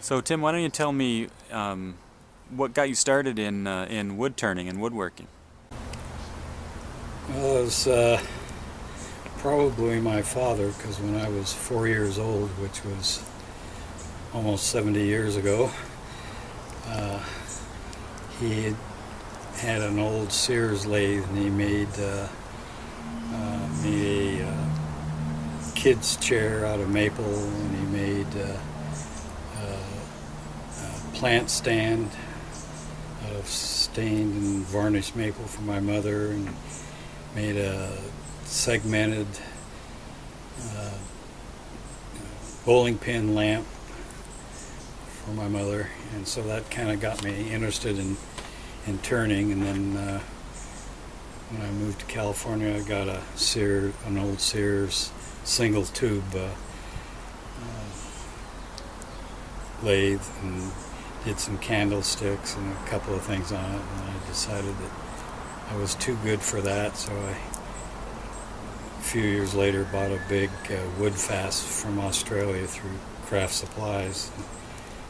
So Tim, why don't you tell me what got you started in wood turning and woodworking? Well, it was probably my father, because when I was 4 years old, which was almost 70 years ago, uh, he had an old Sears lathe, and he made a kid's chair out of maple, and he made a plant stand out of stained and varnished maple for my mother, and made a segmented uh, bowling pin lamp for my mother, and so that kind of got me interested in turning. And then when I moved to California, I got an old Sears single tube lathe, and did some candlesticks and a couple of things on it, and I decided that I was too good for that, so a few years later bought a big wood fast from Australia through Craft Supplies.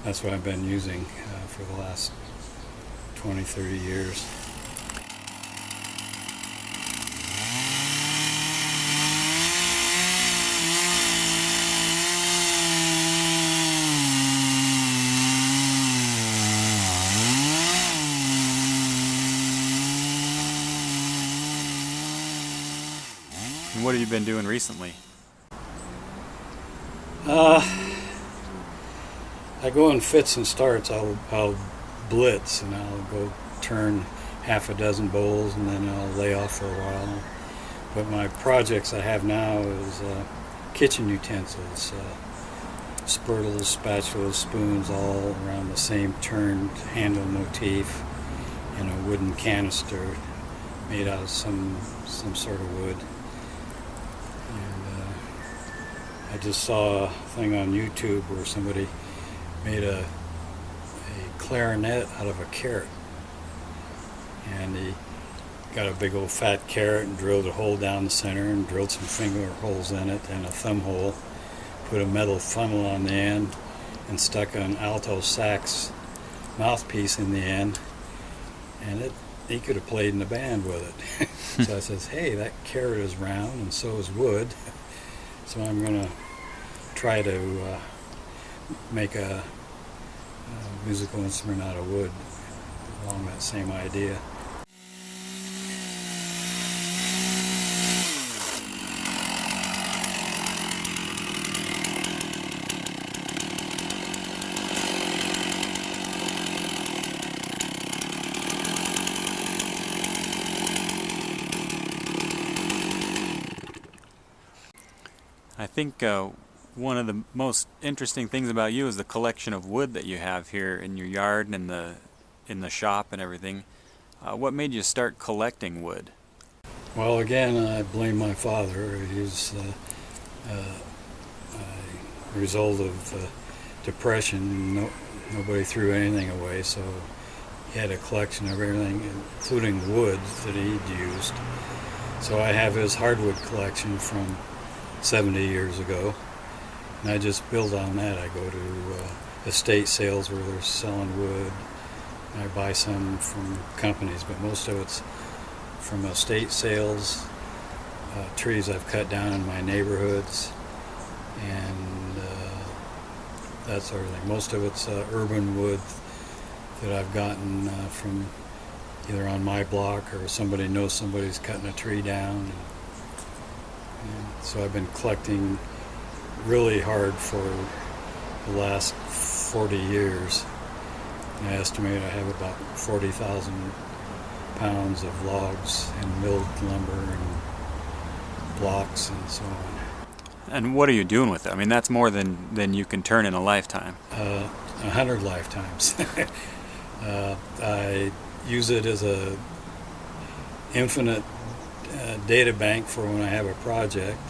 That's what I've been using for the last 20-30 years. And what have you been doing recently? I go in fits and starts. I'll blitz, and I'll go turn half a dozen bowls, and then I'll lay off for a while. But my projects I have now is kitchen utensils, spurtles, spatulas, spoons, all around the same turned handle motif in a wooden canister made out of some sort of wood. And I just saw a thing on YouTube where somebody made a clarinet out of a carrot, and he got a big old fat carrot and drilled a hole down the center and drilled some finger holes in it and a thumb hole, put a metal funnel on the end, and stuck an alto sax mouthpiece in the end, and he could have played in the band with it. So I says, hey, that carrot is round and so is wood, so I'm going to try to make a musical instrument out of wood along that same idea. I think one of the most interesting things about you is the collection of wood that you have here in your yard and in the shop and everything. What made you start collecting wood? Well, again, I blame my father. He's a result of depression. Nobody threw anything away, so he had a collection of everything, including wood that he'd used. So I have his hardwood collection from 70 years ago, and I just build on that. I go to estate sales where they're selling wood. I buy some from companies, but most of it's from estate sales, trees I've cut down in my neighborhoods, and that sort of thing. Most of it's urban wood that I've gotten from either on my block or somebody knows somebody's cutting a tree down. And so I've been collecting really hard for the last 40 years. I estimate I have about 40,000 pounds of logs and milled lumber and blocks and so on. And what are you doing with it? I mean, that's more than you can turn in a lifetime. 100 lifetimes. I use it as a infinite data bank for when I have a project,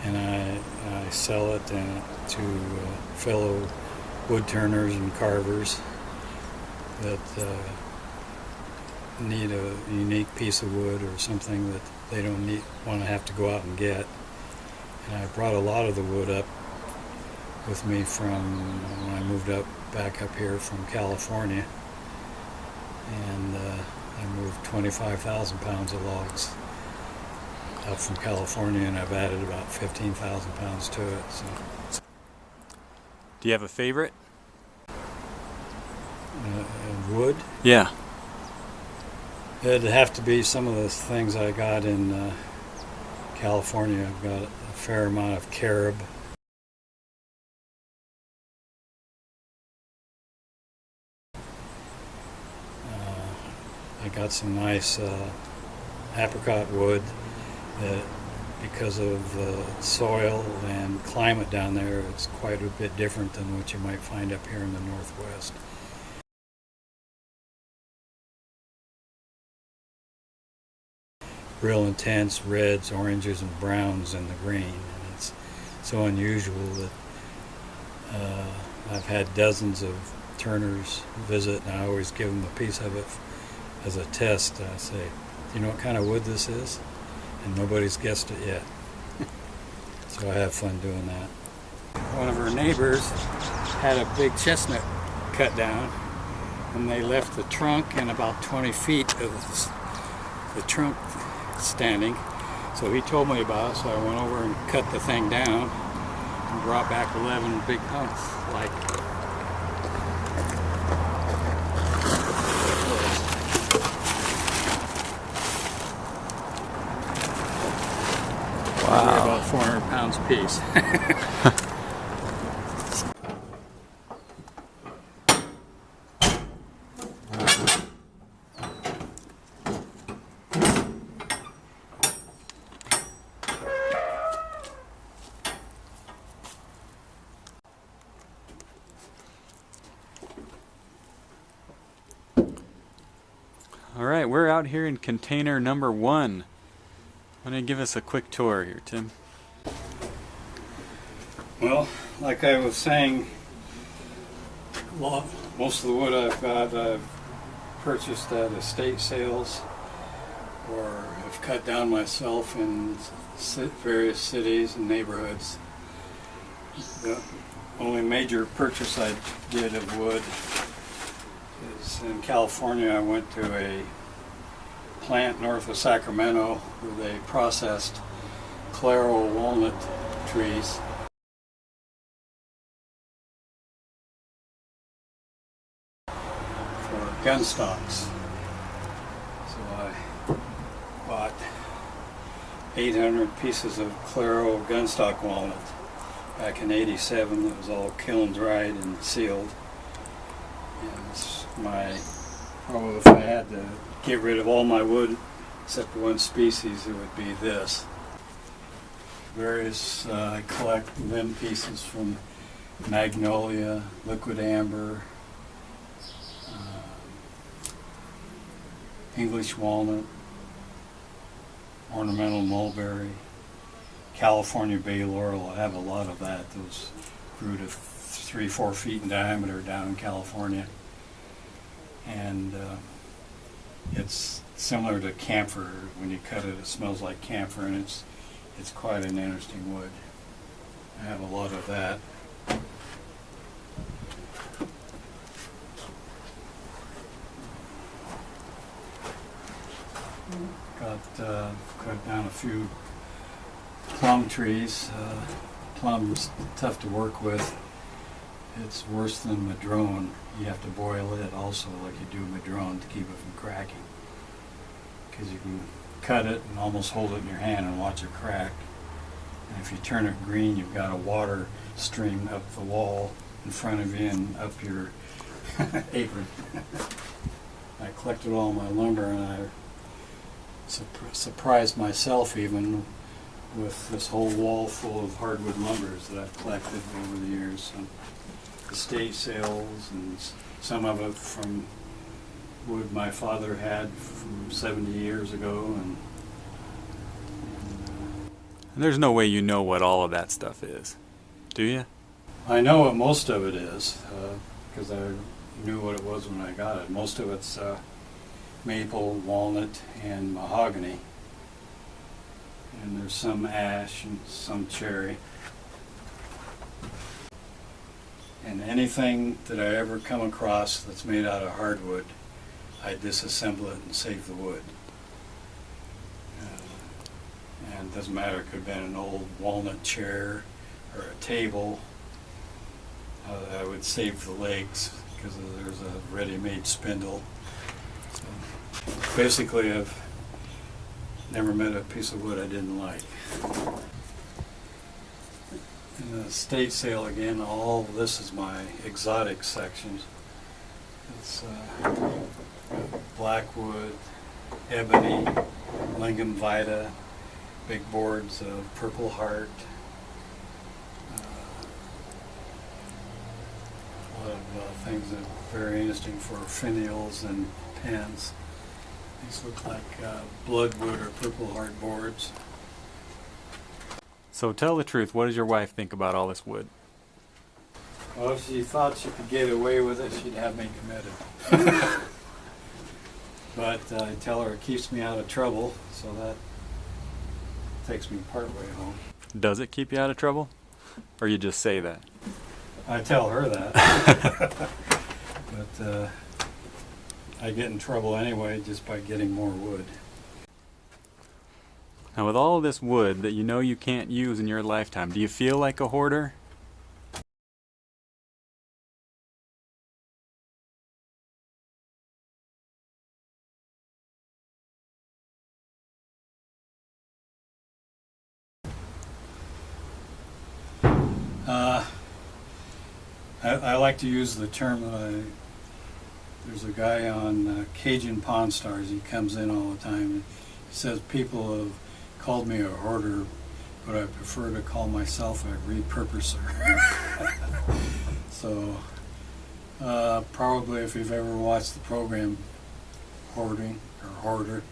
and I sell it to fellow woodturners and carvers that need a unique piece of wood or something that they don't want to have to go out and get. And I brought a lot of the wood up with me from when I moved up back up here from California, and I moved 25,000 pounds of logs up from California, and I've added about 15,000 pounds to it. So. Do you have a favorite? Wood? Yeah. It'd have to be some of the things I got in California. I've got a fair amount of carob. I got some nice apricot wood that, because of the soil and climate down there, it's quite a bit different than what you might find up here in the Northwest. Real intense reds, oranges, and browns in the green. And it's so unusual that I've had dozens of turners visit, and I always give them a piece of it as a test. I say, "Do you know what kind of wood this is?" And nobody's guessed it yet. So I have fun doing that. One of our neighbors had a big chestnut cut down, and they left the trunk and about 20 feet of the trunk standing. So he told me about it, so I went over and cut the thing down and brought back 11 big hunks like Wow. about 400 pounds a piece. All right, we're out here in container number 1. Why don't you give us a quick tour here, Tim? Well, like I was saying, most of the wood I've got I've purchased at estate sales or have cut down myself in various cities and neighborhoods. The only major purchase I did of wood is in California. I went to a plant north of Sacramento where they processed Claro walnut trees. For gun stocks. So I bought 800 pieces of Claro gun stock walnut back in '87. It was all kiln dried and sealed. And it's probably if I had to get rid of all my wood except one species, it would be this. I collect limb pieces from magnolia, liquid amber, English walnut, ornamental mulberry, California bay laurel. I have a lot of that. Those grew to 3-4 feet in diameter down in California. And it's similar to camphor. When you cut it, it smells like camphor, and it's quite an interesting wood. I have a lot of that. Cut down a few plum trees. Plum's tough to work with. It's worse than madrone. You have to boil it also, like you do madrone, to keep it from cracking. Because you can cut it and almost hold it in your hand and watch it crack. And if you turn it green, you've got a water stream up the wall in front of you and up your apron. I collected all my lumber, and I surprised myself even with this whole wall full of hardwood lumbers that I've collected over the years. So, estate sales, and some of it from wood my father had from 70 years ago. And There's no way you know what all of that stuff is, do you? I know what most of it is, because I knew what it was when I got it. Most of it's maple, walnut, and mahogany. And there's some ash and some cherry. And anything that I ever come across that's made out of hardwood, I disassemble it and save the wood. And it doesn't matter, it could have been an old walnut chair or a table. I would save the legs because there's a ready-made spindle. So basically, I've never met a piece of wood I didn't like. In the estate sale again, all this is my exotic section. It's blackwood, ebony, lingam vita, big boards of purple heart, a lot of things that are very interesting for finials and pens. These look like bloodwood or purple heart boards. So tell the truth, what does your wife think about all this wood? Well, if she thought she could get away with it, she'd have me committed. But I tell her it keeps me out of trouble, so that takes me part way home. Does it keep you out of trouble? Or you just say that? I tell her that. But I get in trouble anyway just by getting more wood. Now with all this wood that you know you can't use in your lifetime, do you feel like a hoarder? I like to use the term that there's a guy on Cajun Pawn Stars, he comes in all the time, and he says people have called me a hoarder, but I prefer to call myself a repurposer. So probably if you've ever watched the program Hoarding or Hoarder,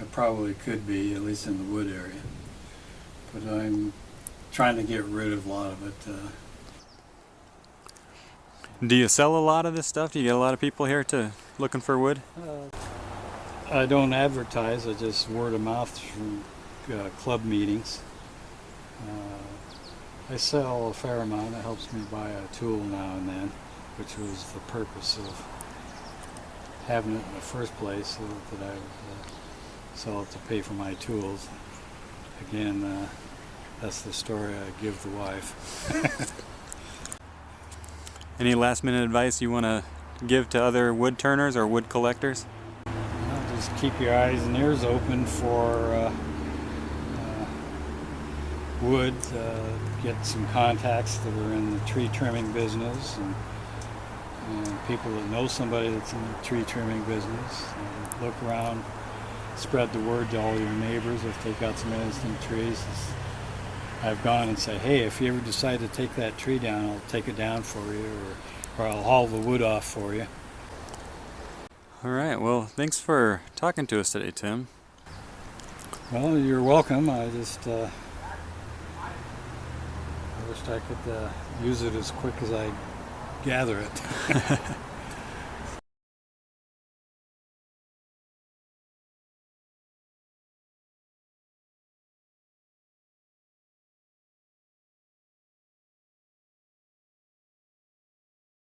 I probably could be, at least in the wood area. But I'm trying to get rid of a lot of it. Do you sell a lot of this stuff? Do you get a lot of people here looking for wood? I don't advertise, I just word of mouth through club meetings. I sell a fair amount. It helps me buy a tool now and then, which was the purpose of having it in the first place, so that I would sell it to pay for my tools. Again, that's the story I give the wife. Any last minute advice you want to give to other wood turners or wood collectors? Just keep your eyes and ears open for wood. Get some contacts that are in the tree trimming business, and people that know somebody that's in the tree trimming business. Look around, spread the word to all your neighbors if they've got some interesting trees. I've gone and said, hey, if you ever decide to take that tree down, I'll take it down for you, or I'll haul the wood off for you. All right, well, thanks for talking to us today, Tim. Well, you're welcome. I just I wished I could use it as quick as I gather it.